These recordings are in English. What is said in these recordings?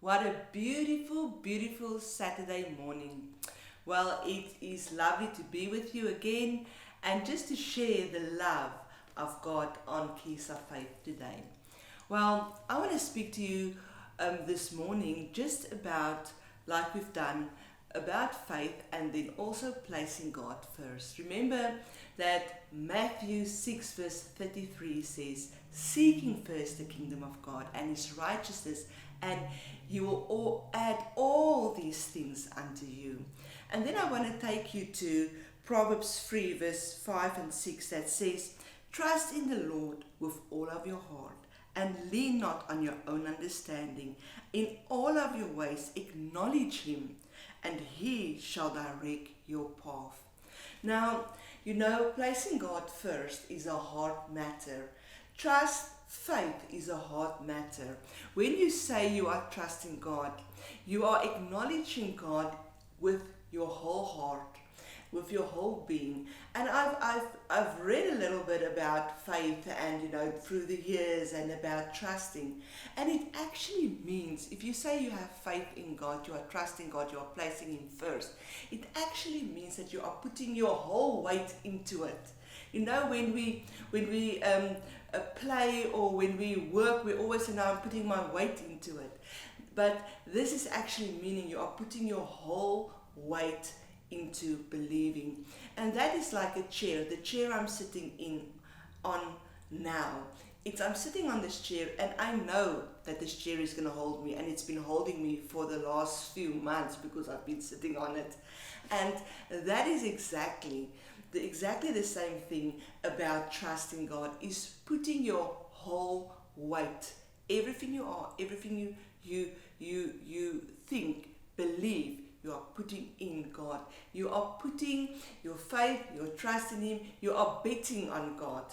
What a beautiful, beautiful Saturday morning. Well, it is lovely to be with you again and just to share the love of God on Keys of Faith today. Well, I want to speak to you this morning just about, like we've done, about faith and then also placing God first. Remember that Matthew 6 verse 33 says, seeking first the kingdom of God and his righteousness, and he will add all these things unto you. And then I want to take you to Proverbs 3 verse 5 and 6 that says, trust in the Lord with all of your heart and lean not on your own understanding. In all of your ways acknowledge him, and he shall direct your path. Now, placing God first is a hard matter. Faith is a hard matter. When you say you are trusting God, you are acknowledging God with your whole heart, with your whole being. And I've read a little bit about faith and through the years and about trusting. And it actually means, if you say you have faith in God, you are trusting God, you are placing him first, it actually means that you are putting your whole weight into it. When we play or when we work, we always say, now I'm putting my weight into it. But this is actually meaning you are putting your whole weight into believing. And that is like a chair, the chair I'm sitting on now. I'm sitting on this chair and I know that this chair is going to hold me, and it's been holding me for the last few months because I've been sitting on it. And that is exactly the same thing about trusting God, is putting your whole weight, everything you are, everything you think, believe, you are putting in God. You are putting your faith, your trust in him, you are betting on God,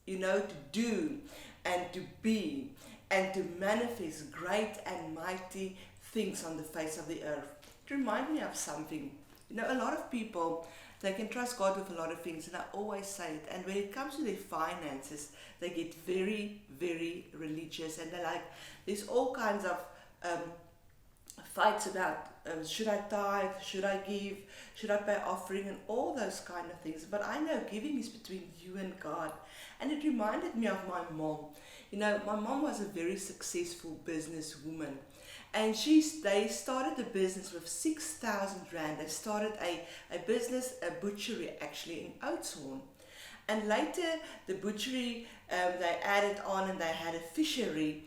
to do and to be and to manifest great and mighty things on the face of the earth. It reminds me of something. A lot of people, they can trust God with a lot of things, and I always say it. And when it comes to their finances, they get very, very religious, and they're like, there's all kinds of fights about should I tithe, should I give, should I pay offering, and all those kind of things. But I know giving is between you and God. And it reminded me of my mom. My mom was a very successful businesswoman. And they started a business with 6,000 rand. They started a business, a butchery actually, in Oudtshoorn. And later the butchery, they added on and they had a fishery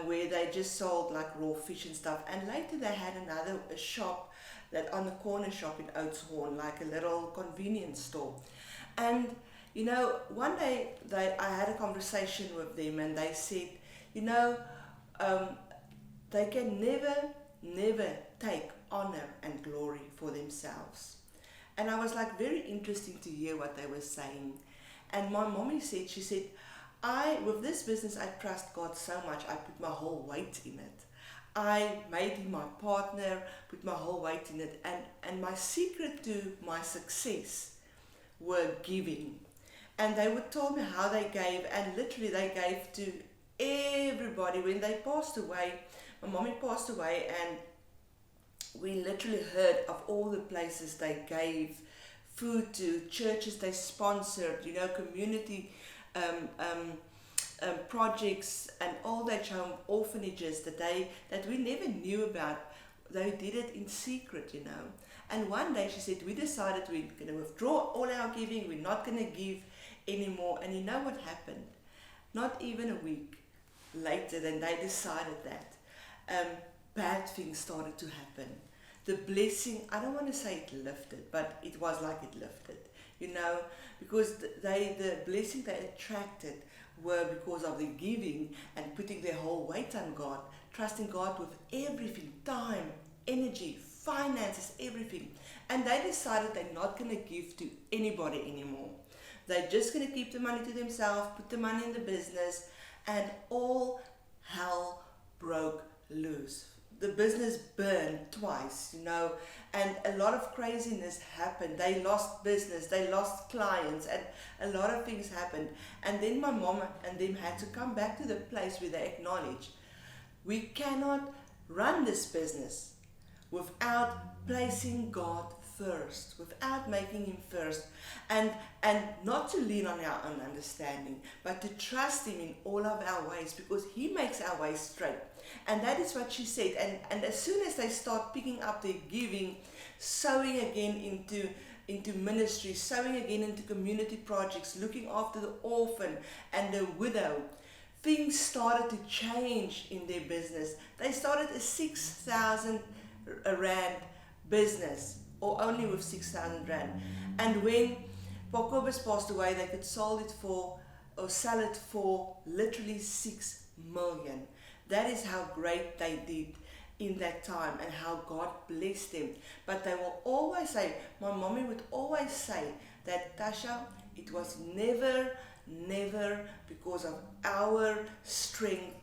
where they just sold like raw fish and stuff. And later they had a shop, that on the corner shop in Oudtshoorn, like a little convenience store. And one day I had a conversation with them, and they said, they can never take honor and glory for themselves. And I was like, very interesting to hear what they were saying. And my mommy said, with this business, I trust God so much, I put my whole weight in it. I made him my partner, put my whole weight in it. And my secret to my success were giving. And they would tell me how they gave, and literally they gave to everybody. When they passed away, my mommy passed away, and we literally heard of all the places they gave food to, churches they sponsored, community projects, and all that, home orphanages that we never knew about. They did it in secret, And one day she said, we decided we're going to withdraw all our giving, we're not going to give anymore. And you know what happened? Not even a week later than they decided that, bad things started to happen. The blessing, I don't want to say it lifted, but it was like it lifted, because the blessing they attracted were because of the giving and putting their whole weight on God, trusting God with everything, time, energy, finances, everything. And they decided they're not going to give to anybody anymore. They're just going to keep the money to themselves, put the money in the business, and all hell broke loose. The business burned twice, and a lot of craziness happened. They lost business, they lost clients, and a lot of things happened. And then my mom and them had to come back to the place where they acknowledge we cannot run this business without placing God first, without making Him first, and not to lean on our own understanding, but to trust Him in all of our ways, because He makes our ways straight. And that is what she said. And as soon as they start picking up their giving, sowing again into ministry, sowing again into community projects, looking after the orphan and the widow, things started to change in their business. They started a 6,000 rand business, or only with 6,000 rand. And when Pacobus passed away, they could sell it for literally 6 million. That is how great they did in that time and how God blessed them. But they will always say, my mommy would always say that, Tasha, it was never because of our strength,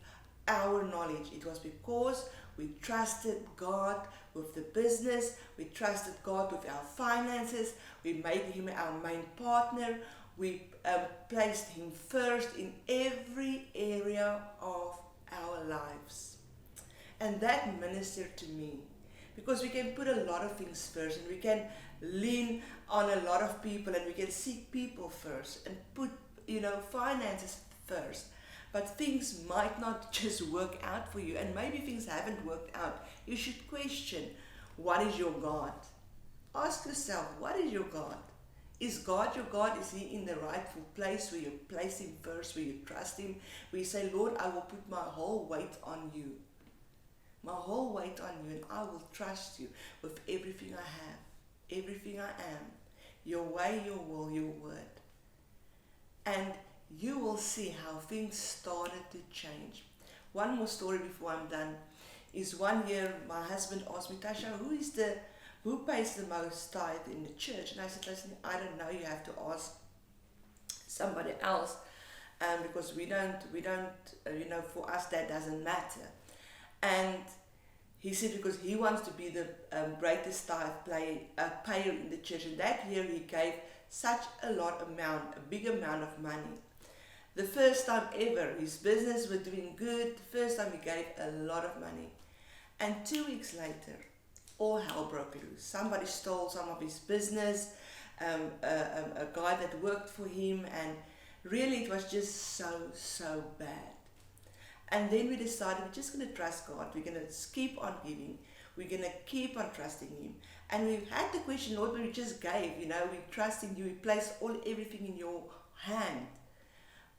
our knowledge. It was because we trusted God with the business, we trusted God with our finances, we made Him our main partner, we placed Him first in every area of our lives. And that ministered to me, because we can put a lot of things first, and we can lean on a lot of people, and we can seek people first and put finances first. But things might not just work out for you, and maybe things haven't worked out. You should question, what is your God? Ask yourself, what is your God? Is God your God? Is He in the rightful place where you place Him first, where you trust Him, where you say, Lord, I will put my whole weight on You. My whole weight on You, and I will trust You with everything I have, everything I am, Your way, Your will, Your word. And you will see how things started to change. One more story before I'm done is one year my husband asked me, Tasha, who pays the most tithe in the church? And I said, listen, I don't know, you have to ask somebody else, because we don't, for us that doesn't matter. And he said because he wants to be the greatest tithe payer in the church. And that year he gave such a big amount of money. The first time ever, his business was doing good. The first time he gave a lot of money. And 2 weeks later, all hell broke loose. Somebody stole some of his business, a guy that worked for him, and really it was just so bad. And then we decided we're just going to trust God. We're going to keep on giving. We're going to keep on trusting Him. And we had the question, Lord, we just gave, we trust in You. We place everything in Your hand.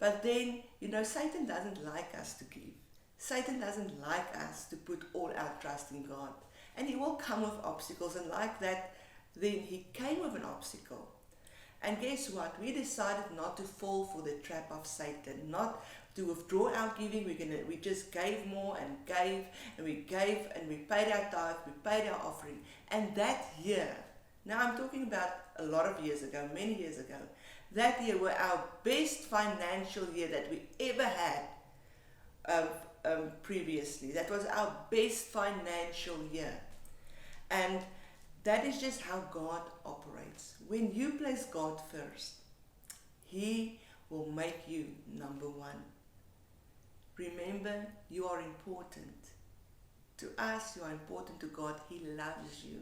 But then, Satan doesn't like us to give. Satan doesn't like us to put all our trust in God. And he will come with obstacles. And like that, then he came with an obstacle. And guess what? We decided not to fall for the trap of Satan, not to withdraw our giving. We just gave more and gave, and we paid our tithe, we paid our offering. And that year, now I'm talking about a lot of years ago, many years ago, that year was our best financial year that we ever had previously. That was our best financial year. And that is just how God operates. When you place God first, He will make you number one. Remember, you are important. To us, you are important. To God, He loves you.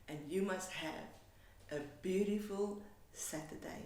And you must have a beautiful Saturday.